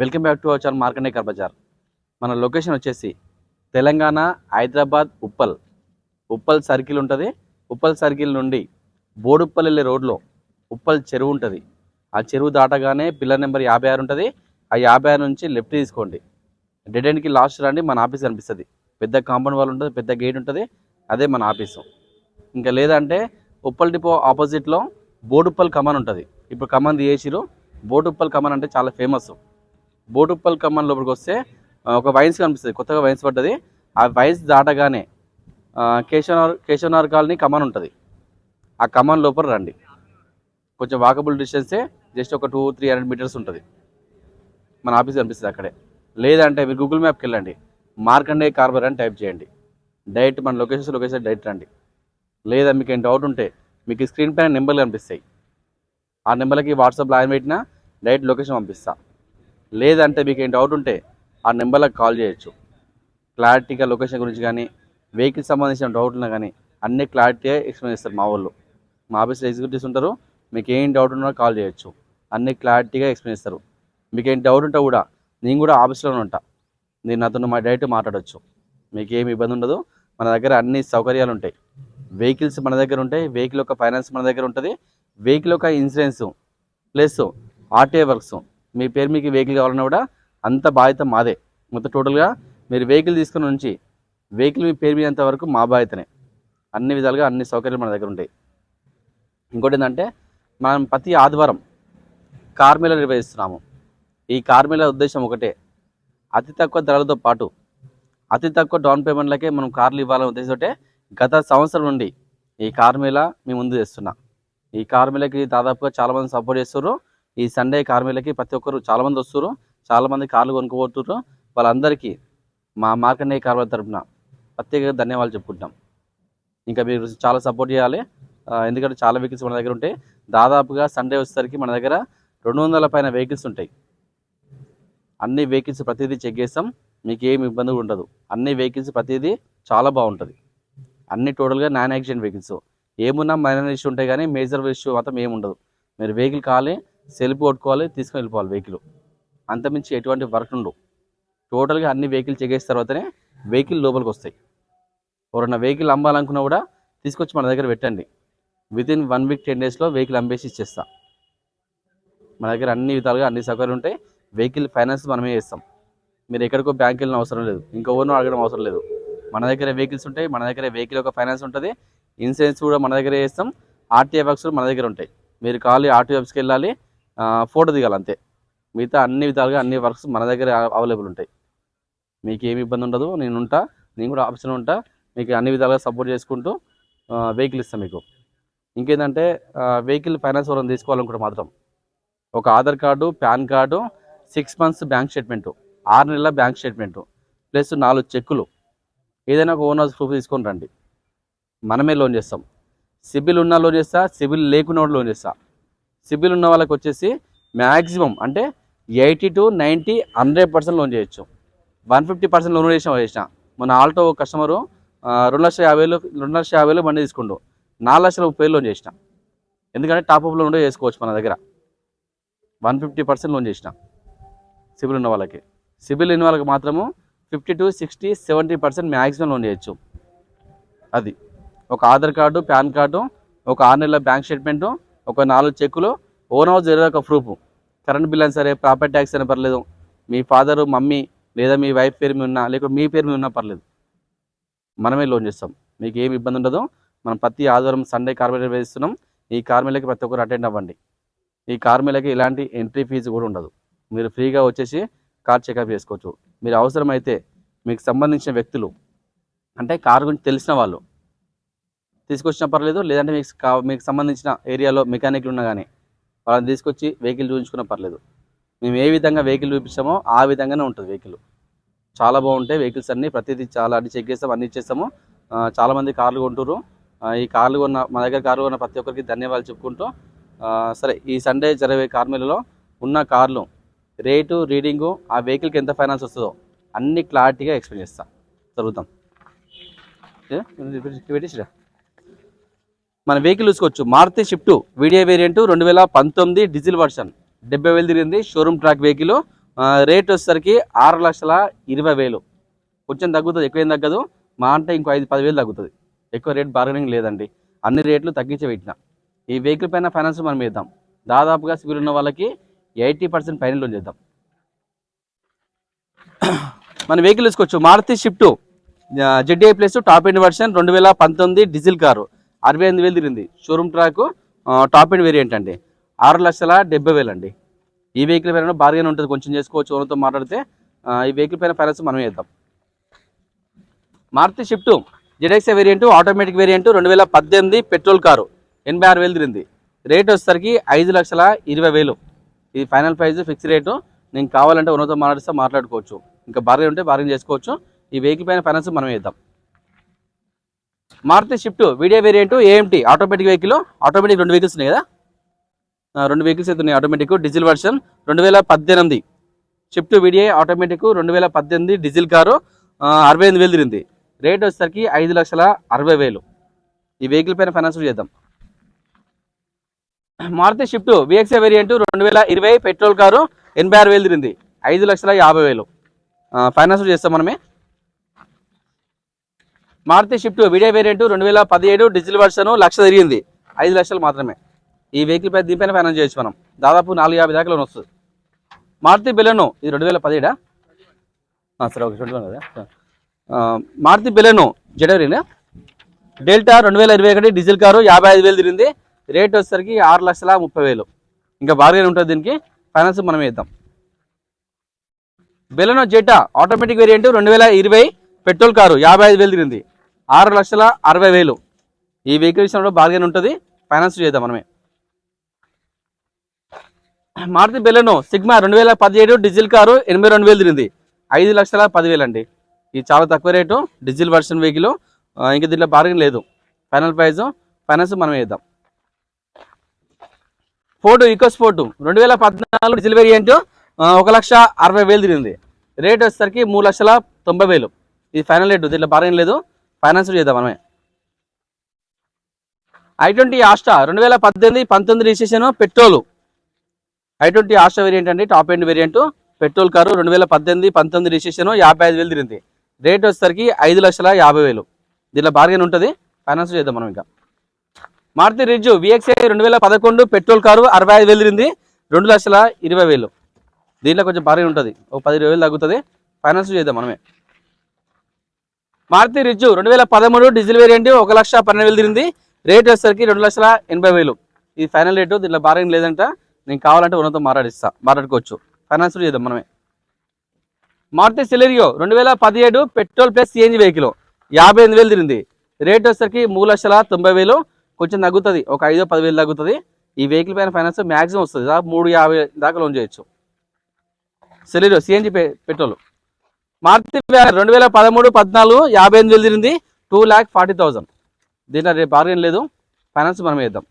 Welcome back to our channel Markande car bazaar. మన location వచ్చేసి Telangana Hyderabad Uppal circle ఉంటుంది. ఉప్పల్ సర్కిల్ నుండి బోడుప్పల్ వెళ్ళే రోడ్లో ఉప్పల్ చెరువు ఉంటుంది. ఆ చెరువు దాటగానే పిల్లర్ నెంబర్ 56 ఉంటుంది. ఆ 56 నుంచి లెఫ్ట్ తీసుకోండి. డెడ్ ఎండ్కి లాస్ట్ రండి, మన ఆఫీస్ కనిపిస్తుంది. పెద్ద కాంపౌండ్ వాల్ ఉంటుంది, పెద్ద గేట్ ఉంటుంది, అదే మన ఆఫీసు. ఇంకా లేదంటే ఉప్పల్ డిపో ఆపోజిట్లో బోడుప్పల్ కమాన్ ఉంటుంది. ఇప్పుడు కమాన్ తీసేసిరు. బోడుప్పల్ కమాన్ అంటే చాలా ఫేమస్. బోడుప్పల్ కమాన్ లోపలికి వస్తే ఒక వైన్స్ కనిపిస్తుంది, కొత్తగా వైన్స్ పడ్డది. ఆ వైన్స్ దాటగానే కేశవనగర్ కాలనీ కమాన్ ఉంటుంది. ఆ కమాన్ లోపల రండి. కొంచెం వాకబుల్ డిస్టెన్సే, జస్ట్ ఒక 200-300 మీటర్స్ ఉంటుంది. మన ఆఫీస్ కనిపిస్తుంది అక్కడే. లేదంటే మీరు గూగుల్ మ్యాప్కి వెళ్ళండి, మార్కండే కార్బర్ అని టైప్ చేయండి. డైరెక్ట్ మన లొకేషన్ డైరెక్ట్ రండి. లేదా మీకు ఏం డౌట్ ఉంటే మీకు స్క్రీన్ పైన నెంబర్లు కనిపిస్తాయి. ఆ నెంబర్లకి వాట్సాప్లో ఆయన పెట్టినా డైరెక్ట్ లొకేషన్ పంపిస్తా. లేదంటే మీకు ఏం డౌట్ ఉంటే ఆ నెంబర్లకు కాల్ చేయొచ్చు. క్లారిటీగా లొకేషన్ గురించి కానీ వెహికల్ సంబంధించిన డౌట్ ఉన్నా కానీ అన్ని క్లారిటీగా ఎక్స్ప్లెయిన్ చేస్తారు మా వాళ్ళు. మా ఆఫీస్లో ఎగ్జిక్యూటివ్స్ ఉంటారు. మీకు ఏం డౌట్ ఉన్నా కాల్ చేయొచ్చు, అన్ని క్లారిటీగా ఎక్స్ప్లెయిన్ చేస్తారు. మీకు ఏం డౌట్ ఉంటే కూడా నేను కూడా ఆఫీస్లోనే ఉంటా, నేను నాతో డైరెక్ట్ మాట్లాడవచ్చు. మీకు ఏమి ఇబ్బంది ఉండదు. మన దగ్గర అన్ని సౌకర్యాలు ఉంటాయి. వెహికల్స్ మన దగ్గర ఉంటాయి, వెహికల్ యొక్క ఫైనాన్స్ మన దగ్గర ఉంటుంది, వెహికల్ యొక్క ఇన్సూరెన్స్ ప్లస్ ఆర్టీఏ వర్క్స్. మీ పేరు మీకు వెహికల్ కావాలన్నా కూడా అంత బాధ్యత మాదే. మొత్తం టోటల్గా మీరు వెహికల్ తీసుకుని నుంచి వెహికల్ మీ పేరు మీద వరకు మా బాధ్యతనే. అన్ని విధాలుగా అన్ని సౌకర్యాలు మన దగ్గర ఉంటాయి. ఇంకోటి ఏంటంటే మనం ప్రతి ఆదివారం కార్ మేళా నిర్వహిస్తున్నాము. ఈ కార్ మేళా ఉద్దేశం ఒకటే, అతి తక్కువ ధరలతో పాటు అతి తక్కువ డౌన్ పేమెంట్లకే మనం కార్లు ఇవ్వాలనే ఉద్దేశంతో గత సంవత్సరం నుండి ఈ కార్ మేళా మేము ముందు చేస్తున్నా. ఈ కార్ మేళాకి దాదాపుగా చాలామంది సపోర్ట్ చేస్తున్నారు. ఈ సండే కార్ మేళాకి ప్రతి ఒక్కరు చాలామంది వస్తున్నారు, చాలామంది కార్లు కొనుక్కోబోతున్నారు. వాళ్ళందరికీ మా మార్కండే కార్ తరపున ప్రత్యేకంగా ధన్యవాదాలు చెప్పుకుంటాం. ఇంకా మీరు చాలా సపోర్ట్ చేయాలి, ఎందుకంటే చాలా వెహికల్స్ మన దగ్గర ఉంటాయి. దాదాపుగా సండే వచ్చేసరికి మన దగ్గర 200 పైన వెహికల్స్ ఉంటాయి. అన్ని వెహికల్స్ ప్రతిదీ చెక్ చేస్తాం, మీకు ఏమి ఇబ్బంది ఉండదు. అన్ని వెహికల్స్ ప్రతిదీ చాలా బాగుంటుంది. అన్ని టోటల్గా నాన్ యాక్సిడెంట్ వెహికల్స్. ఏమున్నా మైనర్ ఇష్యూ ఉంటాయి కానీ మేజర్ ఇష్యూ మాత్రం ఏముండదు. మీరు వెహికల్ కావాలి, సెల్ఫ్ కొట్టుకోవాలి, తీసుకొని వెళ్ళిపోవాలి వెహికల్. అంతమించి ఎటువంటి వర్క్ ఉండవు. టోటల్గా అన్ని వెహికల్ చెక్ చేసిన తర్వాతనే వెహికల్ లోపలికి వస్తాయి. ఎవరన్నా వెహికల్ అమ్మాలనుకున్నా కూడా తీసుకొచ్చి మన దగ్గర పెట్టండి. వితిన్ 1 వీక్ 10 డేస్లో వెహికల్ అమ్మేసి ఇచ్చేస్తా. మన దగ్గర అన్ని విధాలుగా అన్ని సౌకర్యాలు ఉంటాయి. వెహికల్ ఫైనాన్స్ మనమే చేస్తాం. మీరు ఎక్కడికో బ్యాంక్ వెళ్ళిన అవసరం లేదు, ఇంకెవరినో అడగడం అవసరం లేదు. మన దగ్గర వెహికల్స్ ఉంటాయి, మన దగ్గర వెహికల్ యొక్క ఫైనాన్స్ ఉంటుంది, ఇన్సూరెన్స్ కూడా మన దగ్గర చేస్తాం, ఆర్టీఏ వర్క్స్ మన దగ్గర ఉంటాయి. మీరు కావాలి ఆర్టీఓ ఆఫీస్కి వెళ్ళాలి, ఫోటో దిగాలి అంతే. మిగతా అన్ని విధాలుగా అన్ని వర్క్స్ మన దగ్గర అవైలబుల్ ఉంటాయి. మీకు ఏమి ఇబ్బంది ఉండదు. నేను కూడా ఆఫీస్లో ఉంటా. మీకు అన్ని విధాలుగా సపోర్ట్ చేసుకుంటూ వెహికల్ ఇస్తాం మీకు. ఇంకేంటంటే వెహికల్ ఫైనాన్స్ వరం తీసుకోవాలనుకుంటే మాత్రం ఒక Aadhaar card, pan card, 6 months bank statement, 6 నెలల బ్యాంక్ స్టేట్మెంటు ప్లస్ 4 చెక్కులు, ఏదైనా ఒక ఓనర్స్ ప్రూఫ్ తీసుకొని రండి. మనమే లోన్ చేస్తాం. సిబిల్ ఉన్న లోన్ చేస్తా, సిబిల్ లేకున్న లోన్ చేస్తా. సిబిల్ ఉన్న వాళ్ళకి వచ్చేసి మ్యాక్సిమం అంటే 80 to 90, 100% లోన్ చేయొచ్చు. 150% లోన్ చేసిన మన ఆల్టో కస్టమరు 2,50,000 బండి తీసుకుంటూ 4,30,000 లోన్ చేసిన. ఎందుకంటే టాప్అప్ లోన్ చేసుకోవచ్చు మన దగ్గర. 150% లోన్ చేసిన సిబిల్ ఉన్న వాళ్ళకి. సిబిల్ ఉన్న వాళ్ళకి మాత్రము 50 to 60, 70% మ్యాక్సిమం లోన్ చేయొచ్చు. అది ఒక ఆధార్ కార్డు, పాన్ కార్డు, ఒక 6 నెలల బ్యాంక్ స్టేట్మెంటు, ఒక 4 చెక్కులు, ఓన్ హౌస్ ఏదో ఒక ప్రూఫ్, కరెంట్ బిల్ అయినా సరే, ప్రాపర్టీ ట్యాక్స్ అయినా పర్లేదు, మీ ఫాదరు, మమ్మీ లేదా మీ వైఫ్ పేరు మీద ఉన్నా లేకపోతే మీ పేరు మీద ఉన్నా పర్లేదు, మనమే లోన్ చేస్తాం. మీకు ఏమి ఇబ్బంది ఉండదు. మనం ప్రతి ఆదివారం సండే కార్ మేళా వేస్తున్నాం. ఈ కార్ మేళాకి ప్రతి ఒక్కరు అటెండ్ అవ్వండి. ఈ కార్ మేళాకి ఎలాంటి ఎంట్రీ ఫీజు కూడా ఉండదు. మీరు ఫ్రీగా వచ్చేసి కార్ చెకప్ చేసుకోవచ్చు. మీరు అవసరమైతే మీకు సంబంధించిన వ్యక్తులు అంటే కార్ గురించి తెలిసిన వాళ్ళు తీసుకొచ్చినా పర్లేదు, లేదంటే మీకు సంబంధించిన ఏరియాలో మెకానిక్లు ఉన్నా కానీ వాళ్ళని తీసుకొచ్చి వెహికల్ చూపించుకున్నా పర్లేదు. మేము ఏ విధంగా వెహికల్ చూపిస్తామో ఆ విధంగానే ఉంటుంది వెహికల్. చాలా బాగుంటాయి వెహికల్స్ అన్నీ. ప్రతిదీ చాలా అన్ని చెక్ చేస్తాం, అన్ని ఇచ్చేస్తాము. చాలామంది కార్లు కొంటారు. ఈ కార్లు కొన్న మన దగ్గర కార్లు కొన్న ప్రతి ఒక్కరికి ధన్యవాదాలు చెప్పుకుంటూ సరే, ఈ సండే జరిగే కార్ మేళాలో ఉన్న కార్లు రేటు, రీడింగు, ఆ వెహికల్కి ఎంత ఫైనాన్స్ వస్తుందో అన్ని క్లారిటీగా ఎక్స్ప్లెయిన్ చేస్తాం. జరుగుతాం. పెట్టించరా మన వెహికల్ చూసుకోవచ్చు. Maruti Swift VDI variant 2019 diesel version, 70,000 తిరిగింది. షోరూమ్ ట్రాక్ వెహికల్, రేట్ వచ్చేసరికి 6,20,000. కొంచెం తగ్గుతుంది, ఎక్కువ ఏం తగ్గదు. మా అంటే ఇంకో 5-10,000 తగ్గుతుంది. ఎక్కువ రేట్ బార్గెనింగ్ లేదండి, అన్ని రేట్లు తగ్గించే పెట్టిన. ఈ వెహికల్ పైన ఫైనాన్స్ మనం ఇద్దాం. దాదాపుగా సివిల్ ఉన్న వాళ్ళకి 80% పైన లోన్ చేద్దాం. మన వెహికల్ తీసుకోవచ్చు. Maruti Swift ZDI plus top end version 2019 diesel car, 68,000 తిరిగింది. Showroom track, top end variant అండి. 6,70,000 అండి. ఈ వెహికల్ పైన బార్గెన్ ఉంటుంది, కొంచెం చేసుకోవచ్చు. ఓనర్తో మాట్లాడితే ఈ వెహికల్ పైన ఫైనాన్స్ మనం వేద్దాం. Maruti Swift ZXi variant, automatic variant, 2018 petrol car, 86,000 తిరిగింది. రేట్ వచ్చేసరికి 5,20,000. ఇది ఫైనల్ ప్రైస్, ఫిక్స్ రేటు. నేను కావాలంటే ఓనర్తో మాట్లాడిస్తే మాట్లాడుకోవచ్చు, ఇంకా బార్గెన్ ఉంటే బార్గెన్ చేసుకోవచ్చు. ఈ వెహికల్ పైన ఫైనాన్స్ మనం వేద్దాం. Maruti Swift VDI variant, AMT automatic vehicle. Automatic 2 vehicles ఉన్నాయి కదా, 2 వెహికల్స్ అయితే ఉన్నాయి. Automatic diesel version 2018 Swift VDI automatic 2018 diesel car, 68,000 తిరిగింది. రేట్ వచ్చేసరికి 5,60,000. ఈ వెహికల్ పైన ఫైనాన్స్ చేద్దాం. Maruti Swift VXi variant 2020 petrol car, 86,000 తిరిగింది. 5,50,000 ఫైనాన్స్ చేస్తాం మనమే. Maruti Swift VDI variant 2017 diesel version 1,00,000 తిరిగింది. 5,00,000 మాత్రమే. ఈ వెహికల్ పై దీనిపైన ఫైనాన్స్ చేయొచ్చు మనం, దాదాపు 450 దాకా లోన్ వస్తుంది. మారుతి బెలెనో, ఇది 2017 సరే ఓకే 21 కదా. మారుతి బెలెనో జనవరినా, డెల్టా 2021 డీజిల్ కారు, 55,000 తిరిగింది. రేట్ వచ్చేసరికి 6,30,000. ఇంకా బార్గెన్ ఉంటుంది, దీనికి ఫైనాన్స్ మనం వేద్దాం. Baleno Zeta automatic variant 2020 petrol car, 55,000 తిరిగింది. 6,60,000. ఈ వెహికల్ విషయంలో బార్గెన్ ఉంటుంది, ఫైనాన్స్ చేద్దాం మనమే. Maruti Baleno Sigma 2017 diesel car, 82,000 తిరిగింది. 5,10,000 అండి. ఇది చాలా తక్కువ రేటు, డీజిల్ వర్షన్ వెహికల్. ఇంకా దీంట్లో బార్గెన్ లేదు, ఫైనల్ ప్రైస్ ఫైనాన్స్ మనం వేద్దాం. Ford EcoSport 2014 diesel variant, 1,60,000 తిరిగింది. రేట్ వచ్చేసరికి 3,90,000. ఇది ఫైనల్ రేటు, దీంట్లో బార్గెన్ లేదు, ఫైనాన్స్ చేద్దాం మనమే. i20 Asta 2018-19 registration petrol. i20 Asta variant అండి, top end variant, petrol car, 2018-19 registration, 55,000 తిరిగింది. రేట్ వచ్చేసరికి 5,50,000. దీంట్లో బార్గెన్ ఉంటుంది, ఫైనాన్స్ చేద్దాం మనం. ఇంకా Maruti Ritz VXi 2011 petrol car, 65,000 తిరిగింది. 2,20,000. దీంట్లో కొంచెం బార్గెన్ ఉంటుంది, ఒక 10,000 తగ్గుతుంది, ఫైనాన్స్ చేద్దాం మనమే. మారుతి రిడ్జ్ 2013 డీజిల్ వేరియంట్, 1,12,000 తిరిగింది. రేట్ వచ్చేసరికి 2,80,000. ఇది ఫైనల్ రేటు, దీంట్లో బార్గెన్ లేదంట. నేను కావాలంటే ఉన్నతో మాట్లాడుకోవచ్చు, ఫైనాన్స్ చేద్దాం మనమే. Maruti Celerio 2017 petrol plus CNG vehicle, 58,000 తిరిగింది. రేట్ వచ్చేసరికి 3,90,000. కొంచెం తగ్గుతుంది, ఒక 5-10,000 తగ్గుతుంది. ఈ వెహికల్ పైన ఫైనాన్స్ మ్యాక్సిమం వస్తుంది, 350 దాకా లోన్ చేయొచ్చు. Celerio CNG petrol. మారుతి 2013-14 58,000 తిరిగింది. 2,40,000. దీంట్లో రేపు బార్గెన్ లేదు, ఫైనాన్స్ మనం వేద్దాం.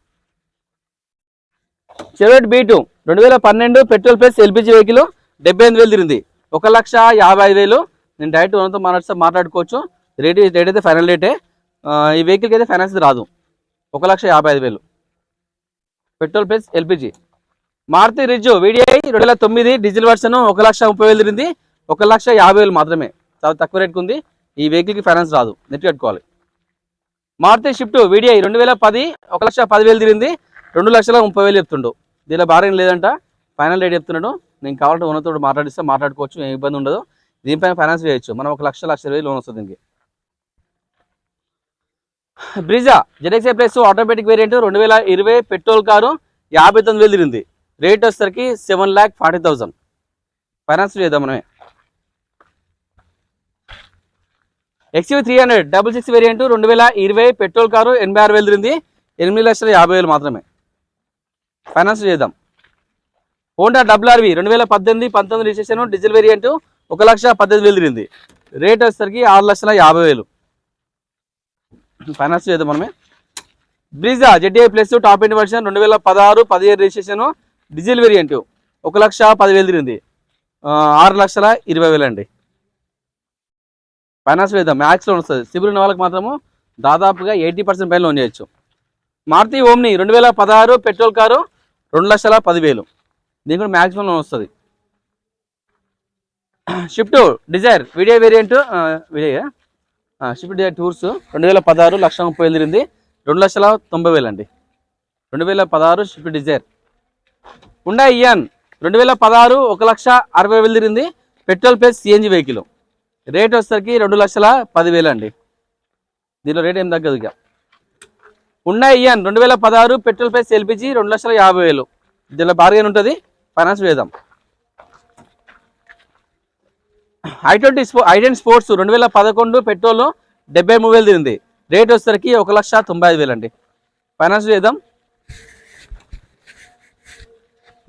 చెవెట్ B2 2012 petrol plus LPG vehicle, 78,000 తిరిగింది. 1,55,000. నేను డైరెక్ట్ ఓనర్తో మాట్లాడుకోవచ్చు. రేట్ అయితే ఫైనల్ రేటే. ఈ వెహికల్కి అయితే ఫైనాన్స్ రాదు. 1,55,000 petrol plus LPG. Maruti Ritz VDI 2009 diesel version, 1,30,000 తిరిగింది. 1,50,000 మాత్రమే, చాలా తక్కువ రేట్కి ఉంది. ఈ వెహికల్కి ఫైనాన్స్ రాదు, నెట్ కట్టుకోవాలి. మారుతి షిఫ్ట్ VDI 2010 1,10,000 తిరిగింది. 2,30,000 చెప్తుండు. దీనిలో బార్గెన్ లేదంట, ఫైనల్ రేట్ చెప్తున్నాడు. నేను కావాలంటే ఓనర్తో మాట్లాడుకోవచ్చు, ఏం ఇబ్బంది ఉండదు. దీనిపైన ఫైనాన్స్ చేయొచ్చు మనం, 1,00,20,000 లోన్ వస్తుంది దీనికి. Brezza ZXi plus automatic variant 2020 petrol car, 59,000 తిరిగింది. రేట్ వచ్చేసరికి 7,40,000. ఫైనాన్స్ చేద్దాం మనమే. XUV300 66 వేరియంట్ 2020 పెట్రోల్ కారు, 86,000 తిరిగింది. 8,50,000 మాత్రమే, ఫైనాన్స్ చేద్దాం. Honda WRV 2018-19 registration diesel variant, 1,18,000 తిరిగింది. రేట్ వచ్చేసరికి 6,50,000. ఫైనాన్స్ చేద్దాం మనమే. Brezza ZDI plus top end version 2016-17 registration diesel variant, 1,10,000 తిరిగింది. 6,20,000 అండి. ఫైనాన్స్ వేద్దాం, మ్యాక్స్ లోన్ వస్తుంది. సిబిల్ ఉన్న వాళ్ళకి మాత్రము దాదాపుగా 80% పైన లోన్ చేయొచ్చు. Maruti Omni 2016 petrol car, 2,10,000. దీనికి కూడా మ్యాక్సిమం లోన్ వస్తుంది. Swift Dzire VDI variant VDI Swift Dzire tours 2016 1,30,000 తిరిగింది, 2,90,000 అండి. 2016 షిఫ్ట్ డిజైర్. హుండాయ్ ఇయాన్ 2016 1,60,000 తిరిగింది, petrol plus CNG vehicle. Rate వచ్చేసరికి 2,10,000 అండి. దీనిలో రేట్ ఏం తగ్గదు ఇక. Hyundai Eon 2016 petrol plus LPG 2,50,000. దీనిలో బార్గెన్ ఉంటుంది, ఫైనాన్స్ వేద్దాం. i20 స్పోర్ట్స్ 2011 పెట్రోల్ 73,000 తిరిగింది, రేట్ వచ్చేసరికి 1,95,000 అండి. ఫైనాన్స్ చేద్దాం.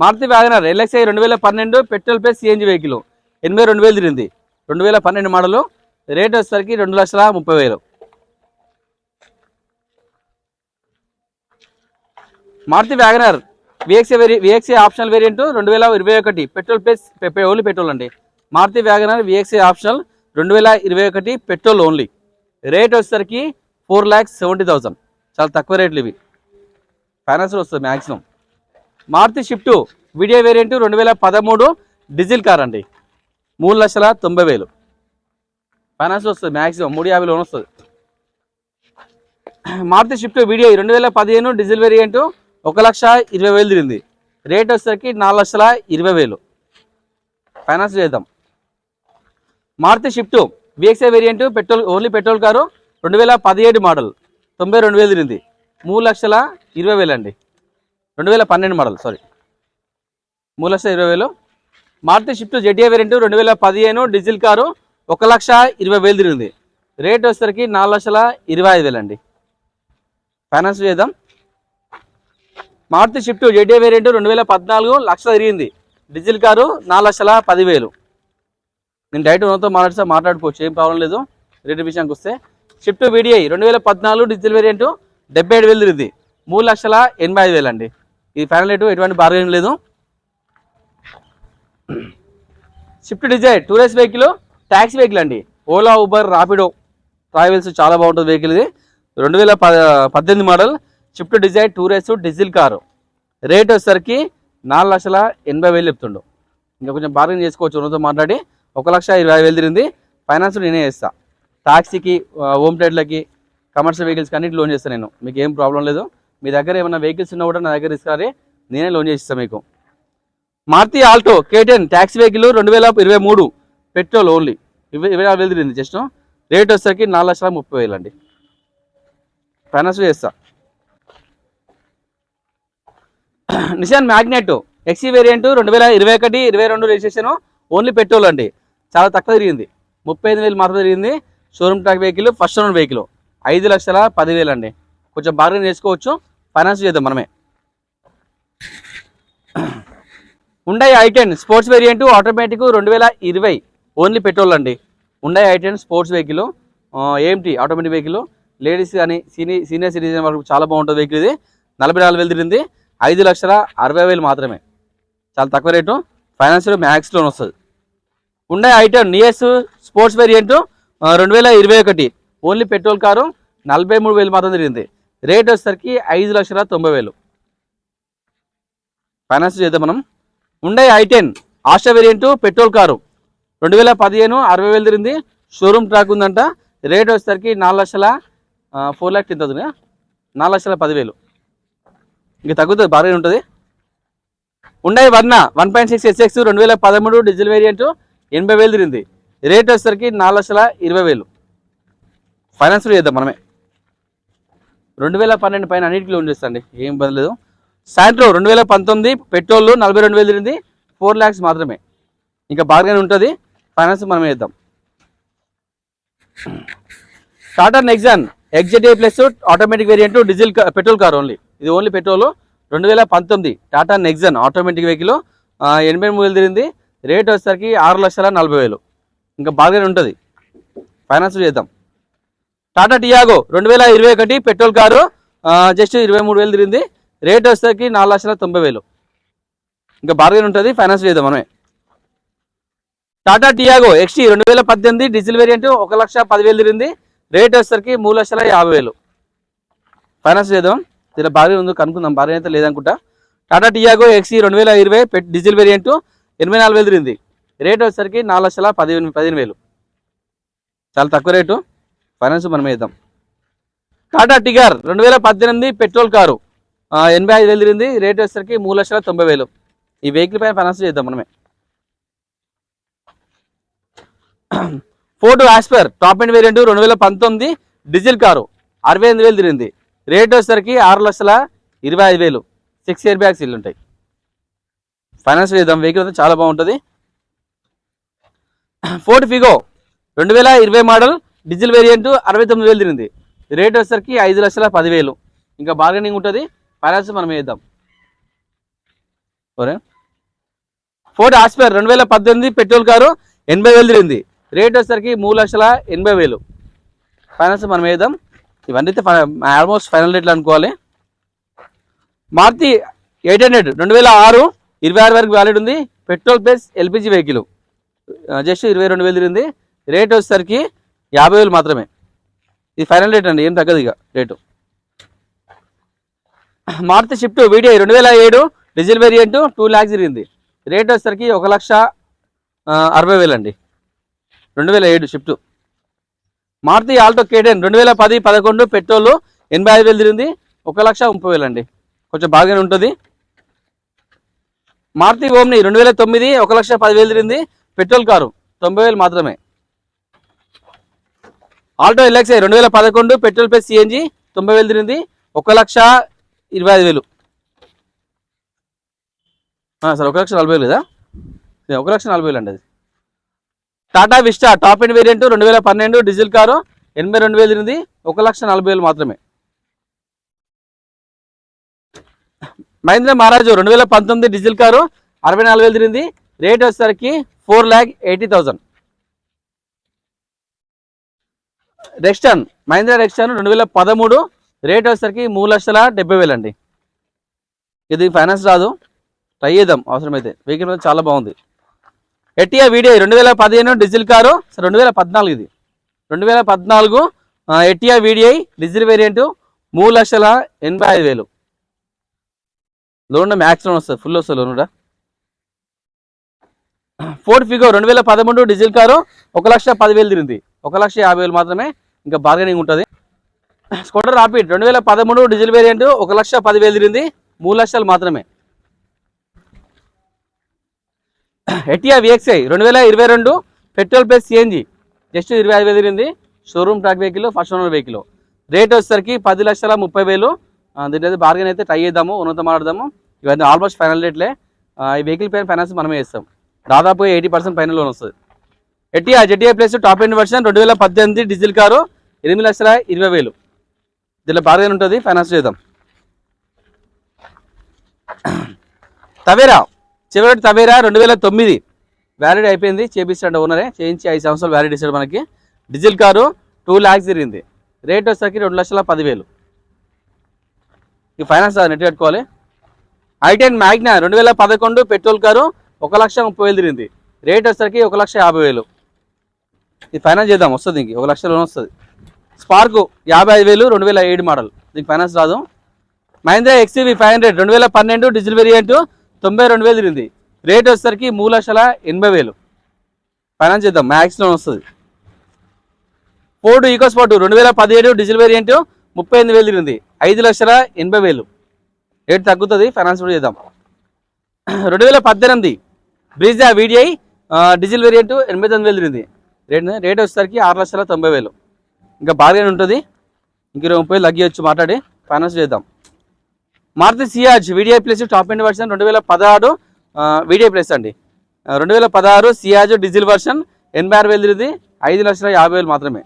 Maruti WagonR LXI 2012 petrol plus CNG vehicle 82,000 తిరిగింది, 2012 మోడల్, రేట్ వచ్చేసరికి 2,30,000. Maruti WagonR VXI optional variant 2021 petrol plus only petrol అండి. Maruti WagonR VXI optional 2021 petrol only, rate వచ్చేసరికి 4,70,000. చాలా తక్కువ రేట్లు ఇవి, ఫైనాన్స్ వస్తుంది maximum. Maruti Swift VDI variant 2013 diesel car అండి, 3,90,000. ఫైనాన్స్ వస్తుంది మ్యాక్సిమం 3,50 లోన్ వస్తుంది. Maruti Swift VDI 2015 diesel variant 1,20,000 తిరిగింది, రేట్ వచ్చేసరికి 4,20,000. ఫైనాన్స్ చేద్దాం. Maruti Swift VXI variant petrol only petrol car 2017 model 92,000 తిరిగింది, 3,20,000 అండి. 2012 model, sorry, 3,20,000. Maruti Swift ZA variant 2015 diesel car 1,20,000 తిరిగింది, రేట్ వచ్చేసరికి 4,25,000 అండి. ఫైనాన్స్ చేద్దాం. మారుతి షిఫ్ట్ జెడ్ఏ వేరియంట్ 2014 1,00,000 తిరిగింది, డీజిల్ కారు 4,10,000. నేను డైరెక్ట్ ఓనర్తో మాట్లాడుకోవచ్చు, ఏం ప్రాబ్లం లేదు. రేట్ విషయానికి వస్తే షిఫ్ట్ వీడిఐ 2014 డీజిల్ వేరియంట్ 77,000 తిరిగింది, 3,85,000 అండి. ఇది ఫైనల్ రేటు, ఎటువంటి బార్గెనింగ్ లేదు. Swift Dzire tourist vehicle taxi vehicle అండి, ఓలా ఉబర్ ర్యాపిడో ట్రావెల్స్ చాలా బాగుంటుంది వెహికల్. ఇది 2018 model Swift Dzire tourist diesel car, rate వచ్చేసరికి 4,80,000 చెప్తుండు. ఇంకా కొంచెం బార్గెన్ చేసుకోవచ్చు ఓనర్తో మాట్లాడి. 1,20,000 తిరిగింది, ఫైనాన్స్ నేనే చేస్తా. టాక్సీకి, హోమ్ ట్రేడ్లకి, కమర్షియల్ వెహికల్స్కి అన్నిటి లోన్ చేస్తాను నేను, మీకు ఏం ప్రాబ్లం లేదు. మీ దగ్గర ఏమైనా వెహికల్స్ ఉన్నా కూడా నా దగ్గర ఇస్తారే, నేనే లోన్ చేసిస్తాను మీకు. Maruti Alto K10 taxi vehicle 2023 petrol only 24,000 తిరిగింది జస్ట్, రేట్ వచ్చేసరికి 4,30,000 అండి. ఫైనాన్స్ చేస్తా. Nissan Magnite XE variant 2021 22 registration only petrol అండి, చాలా తక్కువ తిరిగింది, 35,000 మాత్రం తిరిగింది. Showroom track vehicle, first owner vehicle, 5,10,000 అండి. కొంచెం బార్గెన్ చేసుకోవచ్చు, ఫైనాన్స్ చేద్దాం మనమే. Hyundai i10 sports variant automatic 2020 only petrol అండి. Hyundai i10 sports vehicle AMT automatic vehicle, ladies కానీ సీనియర్ సిటిజన్ వరకు చాలా బాగుంటుంది వెహికల్. ఇది 44,000 తిరిగింది, 5,60,000 మాత్రమే, చాలా తక్కువ రేటు. ఫైనాన్షియల్ మ్యాక్స్ లోన్ వస్తుంది. Hyundai i10 Nios sports variant 2021 only petrol car, 43,000 మాత్రం తిరిగింది, రేట్ వచ్చేసరికి 5,90,000. ఫైనాన్స్ చేద్దాం మనం. Hyundai i10 Asta variant petrol car 2015 60,000 తిరిగింది, షోరూమ్ ట్రాక్ ఉందంట, రేట్ వచ్చేసరికి 4,10,000 4,10,000. ఇంకా తగ్గుతుంది, బాగా ఉంటుంది. Hyundai Verna 1.6 SX 2013 diesel variant 80,000 తిరిగింది, రేట్ వచ్చేసరికి 4,20,000. ఫైనాన్స్ చేద్దాం మనమే. 2012 పైన అన్నిటికీ లోన్ చేస్తాండి, ఏం ఇబ్బంది లేదు. శాంట్రో 2019 పెట్రోల్ 42,000 తిరిగింది, 4 lakhs మాత్రమే, ఇంకా బార్గెన్ ఉంటుంది, ఫైనాన్స్ మనమే చేద్దాం. Tata Nexon XZA plus automatic variant diesel petrol car only, ఇది only petrol 2019 Tata Nexon automatic vehicle 83,000 తిరిగింది, రేట్ వచ్చేసరికి 6,40,000, ఇంకా బార్గెన్ ఉంటుంది, ఫైనాన్స్ చేద్దాం. Tata Tiago 2021 petrol car just 23,000 తిరిగింది, రేట్ వచ్చేసరికి 4,90,000, ఇంకా బార్గెన్ ఉంటుంది, ఫైనాన్స్ చేద్దాం మనమే. Tata Tiago XT 2018 diesel variant 1,10,000 తిరిగింది, రేట్ వచ్చేసరికి 3,50,000, ఫైనాన్స్ చేద్దాం. ఇలా బార్గెన్ ఉందో కనుక్కుందాం, బార్గెన్ అయితే లేదనుకుంటా. Tata Tiago XT 2020 diesel variant 84,000 తిరిగింది, రేట్ వచ్చేసరికి 4,15,000. చాలా తక్కువ రేటు, ఫైనాన్స్ మనం వేద్దాం. టాటా టిగర్ 2018 పెట్రోల్ కారు 85,000 తిరిగింది. రేట్ వచ్చేసరికి 3,90,000. ఈ వెహికల్ పైన ఫైనాన్స్ చేద్దాం మనమే. Ford as per top end variant 2019 diesel car 68,000 తిరిగింది. రేట్ వచ్చేసరికి 6,25,000. 6 ఇయర్ బ్యాగ్స్ ఇల్లు ఉంటాయి. ఫైనాన్స్ చేద్దాం, వెహికల్ అయితే చాలా బాగుంటుంది. Ford Figo 2020 model diesel variant 69,000 తిరిగింది. రేట్ వచ్చేసరికి 5,10,000. ఇంకా బార్గెనింగ్ ఉంటుంది, ఫైనాన్స్ మనం వేద్దాం. ఫోర్డ్ ఆస్పర్ 2018 పెట్రోల్ కారు 80,000 తిరిగింది. రేట్ వచ్చేసరికి 3,80,000. ఫైనాన్స్ మనం వేద్దాం. ఇవన్నీ అయితే ఆల్మోస్ట్ ఫైనల్ రేట్లు అనుకోవాలి. మారుతి 800 2006 26 వరకు వ్యాలిడ్ ఉంది. Petrol plus LPG vehicle just 22,000 తిరిగింది. రేట్ వచ్చేసరికి 50,000 మాత్రమే. ఇది ఫైనల్ రేట్ అండి, ఏం తగ్గదు ఇక rate. Maruti Swift VDI 2007 diesel variant 2 lakhs తిరిగింది. రేట్ వచ్చేసరికి 1,60,000 అండి. 2007 shift. Maruti Alto K10 2010-11 petrol 85,000 తిరిగింది. 1,30,000 అండి, కొంచెం బాగానే ఉంటుంది. మారుతి ఓమ్ని 2009 1,10,000 తిరిగింది. పెట్రోల్ కారు 90,000 మాత్రమే. Alto LXi 2011 petrol plus CNG 90,000 తిరిగింది. 1,25,000. సార్ 1,40,000 కదా, 1,40,000 అండి అది. Tata vista top end variant 2012 diesel car 82,000 తిరిగింది. 1,40,000 మాత్రమే. మహీంద్రా మహారాజు 2019 డీజిల్ కారు 64,000 తిరిగింది. రేట్ వచ్చేసరికి 4,80,000. రెక్స్టన్ మహీంద్రా రెక్స్టన్ 2013 రేట్ వచ్చేసరికి 3,70,000 అండి. ఇది ఫైనాన్స్ రాదు, ట్రై చేద్దాం అవసరమైతే. వెహికల్ మీద చాలా బాగుంది. ఎటియా వీడిఐ 2015 డీజిల్ కారు 2014 ఇది 2014 Etios VDI diesel variant 3,85,000. Loan max loan వస్తుంది, ఫుల్ వస్తుంది లోన్ కూడా. ఫోర్డ్ ఫిగో 2013 డీజిల్ కారు 1,10,000 తిరిగింది. 1,50,000 మాత్రమే, ఇంకా బార్గెనింగ్ ఉంటుంది. స్కూటర్ రాపిడ్ 2013 డీజిల్ వేరియంట్ 1,10,000 తిరిగింది. 3 లక్షలు మాత్రమే. Etios VXI 2022 petrol plus CNG just 25,000 తిరిగింది. Showroom track vehicle, first owner vehicle. Rate వచ్చేసరికి 10,30,000. దీంట్లో అయితే బార్గెన్ అయితే ట్రై చేద్దాము, ఉన్నత మాట్లాడదాము. ఇవన్నీ ఆల్మోస్ట్ ఫైనల్ రేట్లే. ఈ వెహికల్ పైన ఫైనాన్స్ మనమే చేస్తాం. దాదాపు 80% పైన లోన్ వస్తుంది. ఎటియా జెటిఐ plus top end version 2018 diesel car 8,20,000. దీంట్లో బార్గెన్ ఉంటుంది, ఫైనాన్స్ చేద్దాం. తవేరా చివరి తవేరా 2009 వ్యాలిడ్ అయిపోయింది, చేపిస్తాడు ఓనరే, చేయించి 5 సంవత్సరాలు వ్యాలిడ్ ఇస్తాడు మనకి. డీజిల్ కారు 2 lakhs తిరిగింది. రేట్ వచ్చేసరికి 2,10,000. ఈ ఫైనాన్స్ నెట్ కట్టుకోవాలి. i10 మ్యాగ్నా 2011 పెట్రోల్ కారు 1,30,000 తిరిగింది. రేట్ వచ్చేసరికి 1,50,000. ఇది ఫైనాన్స్ చేద్దాం, వస్తుంది ఇంక 1 లక్ష లోన్ వస్తుంది. స్పార్కు 55,000 2007 మోడల్, దీనికి ఫైనాన్స్ రాదు. మహీంద్రా XUV 500 2012 డీజిల్ వేరియంట్ 92,000 తిరిగింది. రేట్ వచ్చేసరికి 3,80,000. ఫైనాన్స్ చేద్దాం, మ్యాక్స్ లోన్ వస్తుంది. ఫోర్డ్ ఈకోస్పోర్ట్ 2017 డీజిల్ వేరియంట్ 38,000 తిరిగింది. 5,80,000. రేట్ తగ్గుతుంది, ఫైనాన్స్ కూడా చేద్దాం. 2018 బ్రీజా వీడిఐ డీజిల్ వేరియంట్ 89,000 తిరిగింది. రేట్ వచ్చేసరికి 6,90,000. ఇంకా బార్గెన్ ఉంటుంది, ఇంక 20,000 తగ్గియచ్చు మాట్లాడి ఫైనాన్స్ చేద్దాం. Maruti Ciaz VDI plus top end version 2016 VDI plus అండి. 2016 సియాజ్ డీజిల్ వర్షన్ 86,000 తిరిగింది. 5,50,000 మాత్రమే,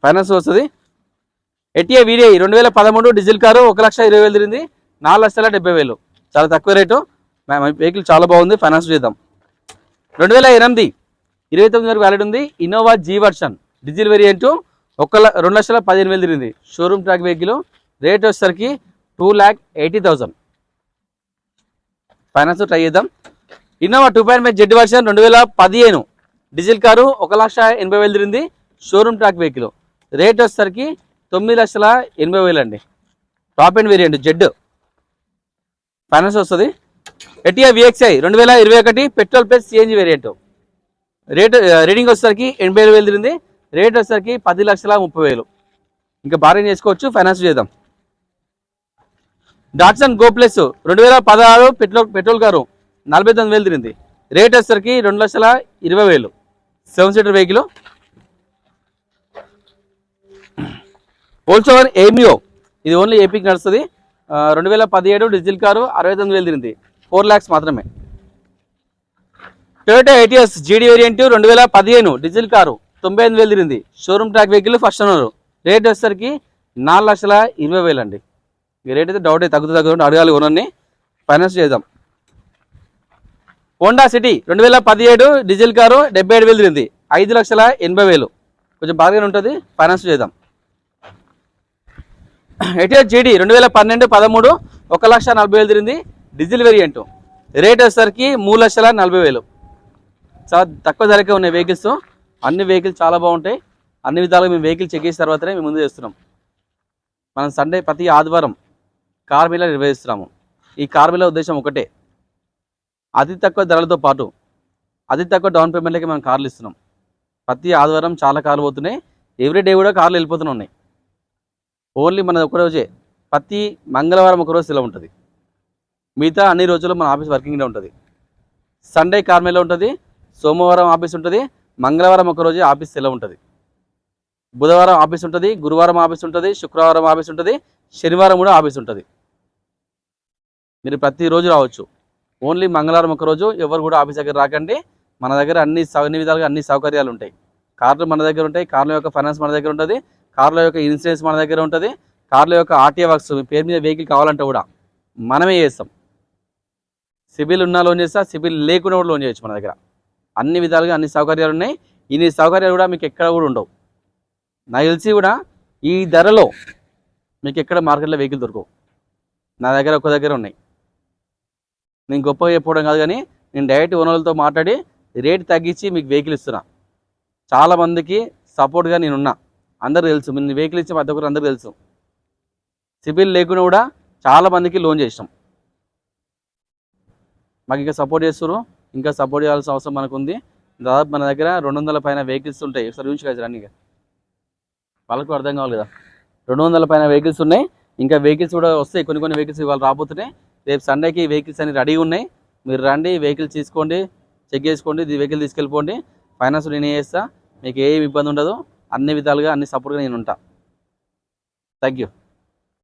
ఫైనాన్స్ వస్తుంది. ఎటిఏ వీడిఐ 2013 డీజిల్ కారు 1,20,000 తిరిగింది. 4,70,000. చాలా తక్కువ రేటు, వెహికల్ చాలా బాగుంది, ఫైనాన్స్ చేద్దాం. 2008 29 వరకు వ్యాలిడ్ ఉంది. Innova G version diesel variant 2,15,000 తిరిగింది. Showroom track vehicle. రేట్ వచ్చేసరికి 2,80,000. ఫైనాన్స్ ట్రై చేద్దాం. Innova 2.5 Z version 2015 diesel car 1,80,000 తిరిగింది. Showroom track vehicle. రేట్ వచ్చేసరికి 9,80,000 అండి. Top end variant Z, finance వస్తుంది. Etios VXI 2021 petrol plus CNG variant. Rating వచ్చేసరికి 87,000 తిరిగింది. Rate వచ్చేసరికి 10,30,30,000. ఇంకా బార్గెన్ చేసుకోవచ్చు, ఫైనాన్స్ చేద్దాం. Datsun go plus 2016 petrol car 49,000 తిరిగింది. రేట్ వచ్చేసరికి 2,20,000. 7 సీటర్ వెహికల్. వోల్క్స్వాగన్ ఏమియో, ఇది ఓన్లీ ఏపీకి నడుస్తుంది. 2017 డీజిల్ కారు 69,000 తిరిగింది. 4 lakhs మాత్రమే. టొయోటా ఎటిఎస్ జీడీ వేరియంట్ 2015 డీజిల్ కారు 98,000 తిరిగింది. Showroom track vehicle, first owner. Rate వచ్చేసరికి 4,20,000 అండి. ఈ రేట్ అయితే డౌట్ అయితే తగ్గుతుంది, అడగాలి ఓనర్ని, ఫైనాన్స్ చేద్దాం. హోండా సిటీ 2017 డీజిల్ కారు 77,000 తిరిగింది. 5,80,000. కొంచెం బార్గెన్ ఉంటుంది, ఫైనాన్స్ చేద్దాం. ఎటిఎస్ జీడీ 2012-13 1,40,000 తిరిగింది. Diesel variant. రేట్ వచ్చేసరికి 3,40,000. చాలా తక్కువ ధరకే ఉన్నాయి వెహికల్స్. అన్ని వెహికల్స్ చాలా బాగుంటాయి. అన్ని విధాలుగా మేము వెహికల్ చెక్ చేసిన తర్వాతనే మేము ముందు చేస్తున్నాం. మనం సండే ప్రతి ఆదివారం కార్ మేళా నిర్వహిస్తున్నాము. ఈ కార్ మేళా ఉద్దేశం ఒకటే, అతి తక్కువ ధరలతో పాటు అతి తక్కువ డౌన్ పేమెంట్లకి మనం కార్లు ఇస్తున్నాం. ప్రతి ఆదివారం చాలా కార్లు పోతున్నాయి. ఎవ్రీ డే కూడా కార్లు వెళ్ళిపోతూనే ఉన్నాయి. ఓన్లీ మన ఒకరోజే, ప్రతి మంగళవారం ఒకరోజు సెలవు ఉంటుంది. మిగతా అన్ని రోజుల్లో మన ఆఫీస్ వర్కింగ్ డే ఉంటుంది. సండే కార్ మేళా ఉంటుంది, సోమవారం ఆఫీస్ ఉంటుంది, మంగళవారం ఒకరోజు ఆఫీస్ సెలవు ఉంటుంది, బుధవారం ఆఫీస్ ఉంటుంది, గురువారం ఆఫీస్ ఉంటుంది, శుక్రవారం ఆఫీస్ ఉంటుంది, శనివారం కూడా ఆఫీస్ ఉంటుంది. మీరు ప్రతిరోజు రావచ్చు. ఓన్లీ మంగళవారం ఒకరోజు ఎవరు కూడా ఆఫీస్ దగ్గర రాకండి. మన దగ్గర అన్ని విధాలుగా అన్ని సౌకర్యాలు ఉంటాయి. కార్లు మన దగ్గర ఉంటాయి, కార్ల యొక్క ఫైనాన్స్ మన దగ్గర ఉంటుంది, కార్ల యొక్క ఇన్సూరెన్స్ మన దగ్గర ఉంటుంది, కార్ల యొక్క ఆర్టీఏ వర్క్స్, మీ పేరు మీద వెహికల్ కావాలంటే కూడా మనమే చేస్తాం. సిబిల్ ఉన్నా లోన్ చేస్తా, సిబిల్ లేకుండా కూడా లోన్ చేయొచ్చు మన దగ్గర. అన్ని విధాలుగా అన్ని సౌకర్యాలు ఉన్నాయి. ఇన్ని సౌకర్యాలు కూడా మీకు ఎక్కడ కూడా ఉండవు. నాకు తెలిసి కూడా ఈ ధరలో మీకు ఎక్కడ మార్కెట్లో వెహికల్ దొరకవు. నా దగ్గర ఒక దగ్గర ఉన్నాయి. నేను గొప్పగా చెప్పడం కాదు, కానీ నేను డైరెక్ట్ ఓనర్లతో మాట్లాడి రేట్ తగ్గించి మీకు వెహికల్ ఇస్తున్నా. చాలామందికి సపోర్ట్గా నేనున్నా, అందరూ తెలుసు. నేను వెహికల్ ఇచ్చిన ప్రతి ఒక్కరు అందరూ తెలుసు. సిబిల్ లేకుండా కూడా చాలామందికి లోన్ చేసినాం. మాకు ఇంకా సపోర్ట్ చేస్తున్నారు, ఇంకా సపోర్ట్ చేయాల్సిన అవసరం మనకు ఉంది. దాదాపు మన దగ్గర 200 పైన వెహికల్స్ ఉంటాయి. ఒకసారి చూసి రన్నింగ్ వాళ్ళకు అర్థం కావాలి కదా. 200 పైన వెహికల్స్ ఉన్నాయి. ఇంకా వెహికల్స్ కూడా వస్తాయి. కొన్ని వెహికల్స్ ఇవాళ రాబోతున్నాయి. రేపు సండేకి వెహికల్స్ అన్ని రెడీ ఉన్నాయి. మీరు రండి, వెహికల్ తీసుకోండి, చెక్ చేసుకోండి, వెహికల్ తీసుకెళ్ళిపోండి. ఫైనాన్స్ నేనే చేస్తా, మీకు ఏ ఇబ్బంది ఉండదు. అన్ని విధాలుగా అన్ని సపోర్ట్గా నేను ఉంటా. Thank you.